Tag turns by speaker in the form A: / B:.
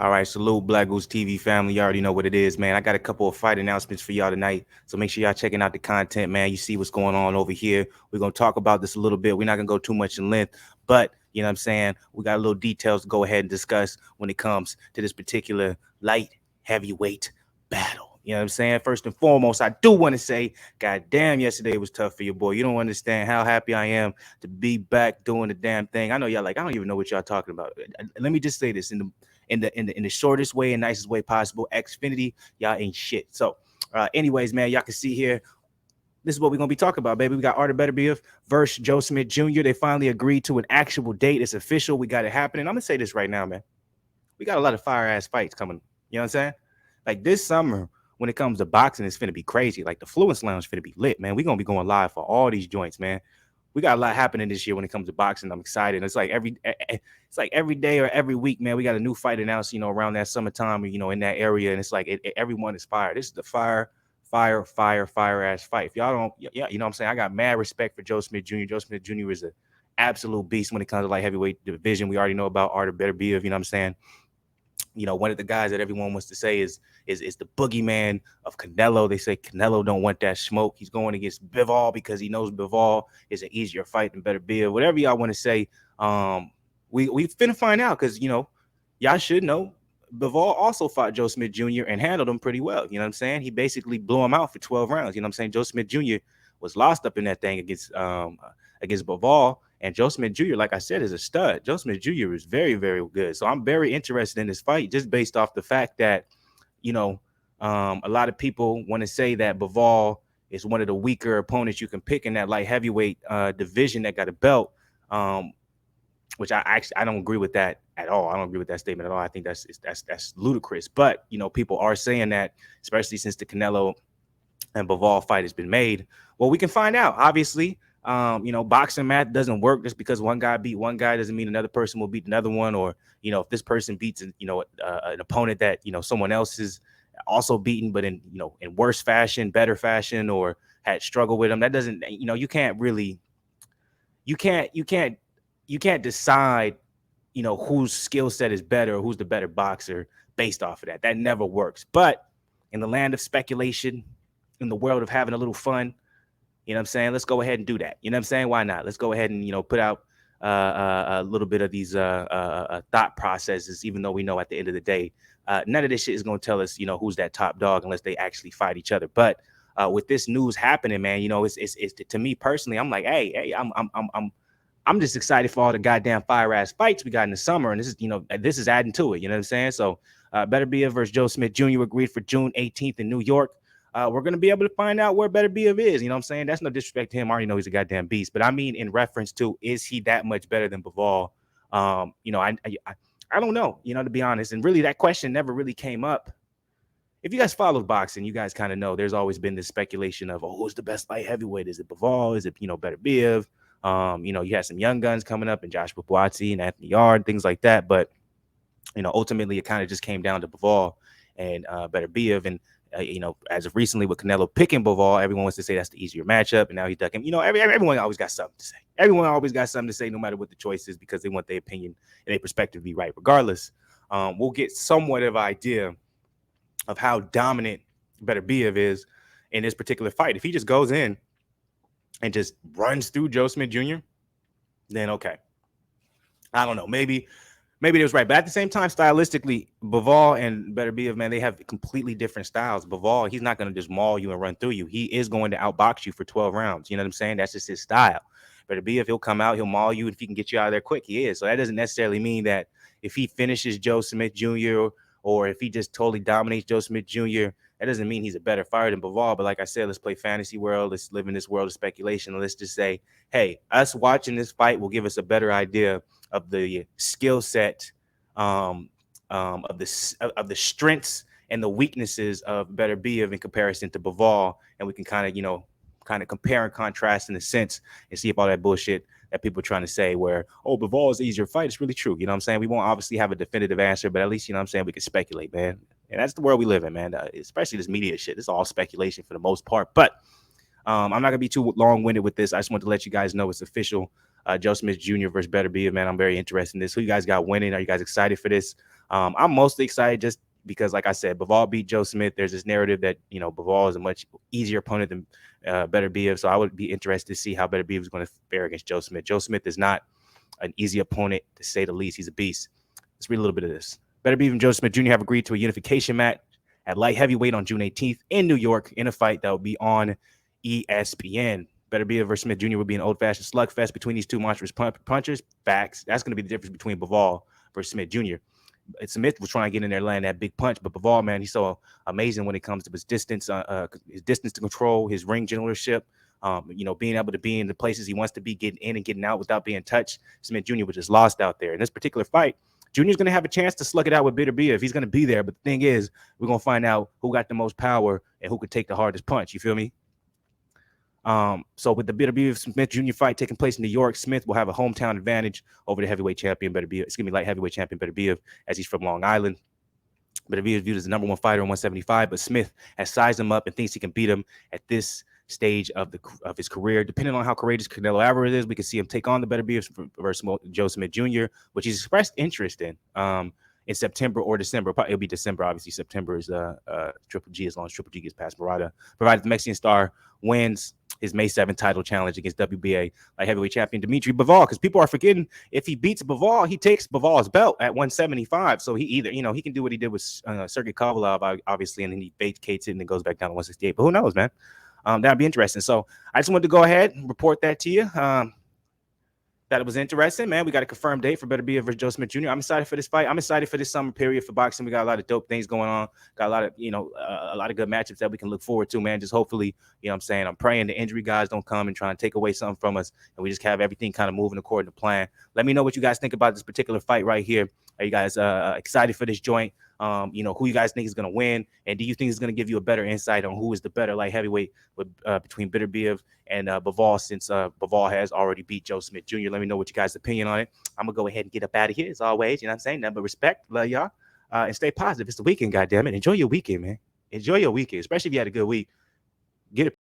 A: All right, salute BlakGooseTV family. You already know what it is, man. I got a couple of fight announcements for y'all tonight, so make sure y'all checking out the content, man. You see what's going on over here. We're gonna talk about this a little bit. We're not gonna go too much in length, but you know what I'm saying. We got a little details to go ahead and discuss when it comes to this particular light heavyweight battle. You know what I'm saying? First and foremost, I do want to say, God damn, yesterday was tough for your boy. You don't understand how happy I am to be back doing the damn thing. I know y'all like, I don't even know what y'all talking about. Let me just say this in the shortest way and nicest way possible. Xfinity, y'all ain't shit. So, anyways, man, y'all can see here. This is what we're gonna be talking about, baby. We got Artur Beterbiev versus Joe Smith Jr. They finally agreed to an actual date. It's official. We got it happening. I'm gonna say this right now, man. We got a lot of fire ass fights coming. You know what I'm saying? Like this summer, when it comes to boxing, it's finna be crazy. Like the Fluence Lounge finna be lit, man. We're gonna be going live for all these joints, man. We got a lot happening this year when it comes to boxing. I'm excited. It's like every day or every week, man. We got a new fight announced, around that summertime, in that area, and it's like everyone is fire. This is the fire ass fight. If y'all don't, yeah, you know what I'm saying. I got mad respect for Joe Smith Jr. Joe Smith Jr. is an absolute beast when it comes to like heavyweight division. We already know about Artur Beterbiev. You know what I'm saying. One of the guys that everyone wants to say is the boogeyman of Canelo. They say Canelo don't want that smoke. He's going against Bivol because he knows Bivol is an easier fight than Beterbiev. Whatever y'all want to say, we finna find out because y'all should know. Bivol also fought Joe Smith Jr. and handled him pretty well. You know what I'm saying? He basically blew him out for 12 rounds. You know what I'm saying? Joe Smith Jr. was lost up in that thing against Bivol. And Joe Smith Jr., like I said, is a stud. Joe Smith Jr. is very, very good. So I'm very interested in this fight just based off the fact that, a lot of people want to say that Bivol is one of the weaker opponents you can pick in that light heavyweight division that got a belt, which I don't agree with that at all. I don't agree with that statement at all. I think that's ludicrous. But, people are saying that, especially since the Canelo and Bivol fight has been made. Well, we can find out, obviously. Boxing math doesn't work. Just because one guy beat one guy doesn't mean another person will beat another one. Or, if this person beats, an opponent that, someone else is also beaten, but in worse fashion, better fashion, or had struggled with them, that doesn't, you can't decide, whose skill set is better or who's the better boxer based off of that. That never works. But in the land of speculation, in the world of having a little fun, you know what I'm saying? Let's go ahead and do that. You know what I'm saying? Why not? Let's go ahead and, put out a little bit of these thought processes, even though we know at the end of the day, none of this shit is going to tell us, who's that top dog unless they actually fight each other. But with this news happening, man, it's to me personally, I'm like, hey, I'm just excited for all the goddamn fire ass fights we got in the summer. And this is adding to it. You know what I'm saying? So Beterbiev versus Joe Smith Jr. agreed for June 18th in New York. We're going to be able to find out where Beterbiev is. You know what I'm saying? That's no disrespect to him. I already know he's a goddamn beast. But I mean, in reference to, is he that much better than Bivol? I don't know, to be honest. And really, that question never really came up. If you guys followed boxing, you guys kind of know there's always been this speculation of, who's the best light heavyweight? Is it Bivol? Is it, Beterbiev? You had some young guns coming up and Josh Buatsi and Anthony Yard, things like that. But, ultimately, it kind of just came down to Bivol and Beterbiev. And as of recently with Canelo picking Bivol, everyone wants to say that's the easier matchup, and now he's ducking. Everyone always got something to say. Everyone always got something to say, no matter what the choice is, because they want their opinion and their perspective to be right. Regardless, we'll get somewhat of an idea of how dominant Beterbiev is in this particular fight. If he just goes in and just runs through Joe Smith Jr., then okay. I don't know. Maybe it was right. But at the same time, stylistically, Bivol and Beterbiev, man, they have completely different styles. Bivol, he's not going to just maul you and run through you. He is going to outbox you for 12 rounds. You know what I'm saying? That's just his style. Beterbiev, he'll come out, he'll maul you, and if he can get you out of there quick, he is. So that doesn't necessarily mean that if he finishes Joe Smith Jr. or if he just totally dominates Joe Smith Jr., that doesn't mean he's a better fighter than Bivol. But like I said, let's play fantasy world. Let's live in this world of speculation. And let's just say, hey, us watching this fight will give us a better idea of the skill set, of the strengths and the weaknesses of Beterbiev in comparison to Bivol, and we can kind of compare and contrast in a sense and see if all that bullshit that people are trying to say where, Bivol is the easier fight, it's really true. You know what I'm saying? We won't obviously have a definitive answer, but at least, you know what I'm saying, we can speculate, man. And that's the world we live in, man. Especially this media shit. It's all speculation for the most part. But I'm not going to be too long-winded with this. I just want to let you guys know it's official. Joe Smith Jr. versus Beterbiev, man. I'm very interested in this. Who you guys got winning? Are you guys excited for this? I'm mostly excited just because, like I said, Bivol beat Joe Smith. There's this narrative that, Bivol is a much easier opponent than Beterbiev. So I would be interested to see how Beterbiev is going to fare against Joe Smith. Joe Smith is not an easy opponent, to say the least. He's a beast. Let's read a little bit of this. Beterbiev and Joe Smith Jr. have agreed to a unification match at light heavyweight on June 18th in New York in a fight that will be on ESPN. Beterbiev versus Smith Jr. will be an old-fashioned slugfest between these two monstrous punchers. Facts. That's going to be the difference between Bivol versus Smith Jr. Smith was trying to get in there, land that big punch, but Bivol, man, he's so amazing when it comes to his distance to control, his ring generalship, being able to be in the places he wants to be, getting in and getting out without being touched. Smith Jr. was just lost out there. In this particular fight, Junior's going to have a chance to slug it out with Beterbiev. He's going to be there, but the thing is, we're going to find out who got the most power and who could take the hardest punch. You feel me? So with the Beterbiev Smith Jr. fight taking place in New York, Smith will have a hometown advantage over the heavyweight champion light heavyweight champion Beterbiev, as he's from Long Island. Beterbiev is viewed as the number one fighter in 175, but Smith has sized him up and thinks he can beat him at this stage of his career. Depending on how courageous Canelo Alvarez is, we can see him take on the Beterbiev versus Joe Smith Jr., which he's expressed interest in September or December. It'll be December, obviously. September is Triple G, as long as Triple G gets past Murata, provided the Mexican star wins his May 7th title challenge against WBA light heavyweight champion Dimitri Bivol, because people are forgetting, if he beats Bivol, he takes Bivol's belt at 175. So he either, he can do what he did with Sergey Kovalev, obviously, and then he vacates it and then goes back down to 168. But who knows, man? That'd be interesting. So I just wanted to go ahead and report that to you. That it was interesting, man. We got a confirmed date for Beterbiev versus Joe Smith Jr. I'm excited for this fight. I'm excited for this summer period for boxing. We got a lot of dope things going on. Got a lot of, a lot of good matchups that we can look forward to, man. Just hopefully, I'm praying the injury guys don't come and try and take away something from us, and we just have everything kind of moving according to plan. Let me know what you guys think about this particular fight right here. Are you guys excited for this joint? Who you guys think is going to win, and do you think it's going to give you a better insight on who is the better light heavyweight between Beterbiev and Bivol, since Bivol has already beat Joe Smith Jr.? Let me know what you guys' opinion on it. I'm going to go ahead and get up out of here as always. You know what I'm saying? Nothing but respect. Love y'all. And stay positive. It's the weekend, goddammit. Enjoy your weekend, man. Enjoy your weekend, especially if you had a good week. Get it.